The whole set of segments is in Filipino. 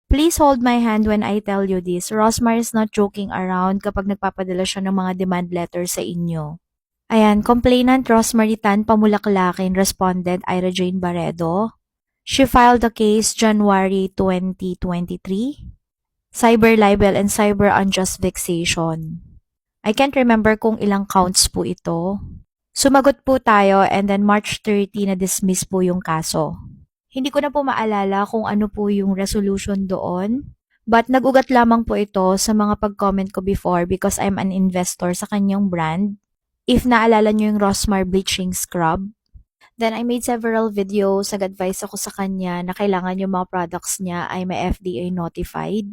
Please hold my hand when I tell you this. Rosmar is not joking around kapag nagpapadala siya ng mga demand letter sa inyo. Ayan, complainant Rosemary Tan Pamulaklakin, respondent Ira Jane Barredo. She filed the case January 2023. Cyber libel and cyber unjust vexation. I can't remember kung ilang counts po ito. Sumagot po tayo and then March 30 na-dismiss po yung kaso. Hindi ko na po maalala kung ano po yung resolution doon. But nag-ugat lamang po ito sa mga pag-comment ko before because I'm an investor sa kanyang brand. If naalala nyo yung Rosmar Bleaching Scrub, then I made several videos, nag-advise ako sa kanya na kailangan yung mga products niya ay may FDA notified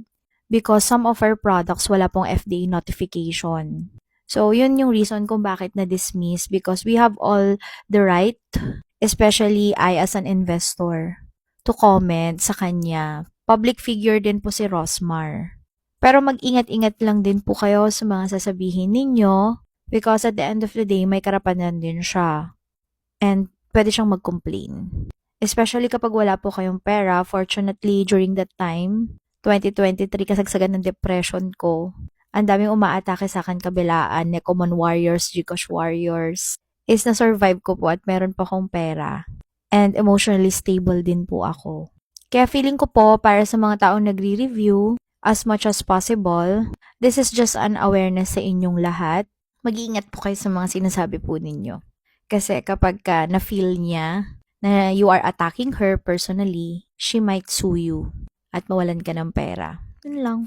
because some of our products wala pong FDA notification. So, yun yung reason kung bakit na-dismiss because we have all the right, especially I as an investor, to comment sa kanya. Public figure din po si Rosmar. Pero mag-ingat-ingat lang din po kayo sa mga sasabihin ninyo because at the end of the day, may karapatan din siya. And pwede siyang mag-complain. Especially kapag wala po kayong pera. Fortunately, during that time, 2023, kasagsagan ng depression ko, ang daming umaatake sa akin kabilaan, Nekomon Warriors, Gcash Warriors, is na-survive ko po at meron po akong pera. And emotionally stable din po ako. Kaya feeling ko po, para sa mga taong nagre-review, as much as possible, this is just an awareness sa inyong lahat. Mag-iingat po kayo sa mga sinasabi po ninyo. Kasi kapag na-feel niya na you are attacking her personally, she might sue you at mawalan ka ng pera. Yun lang.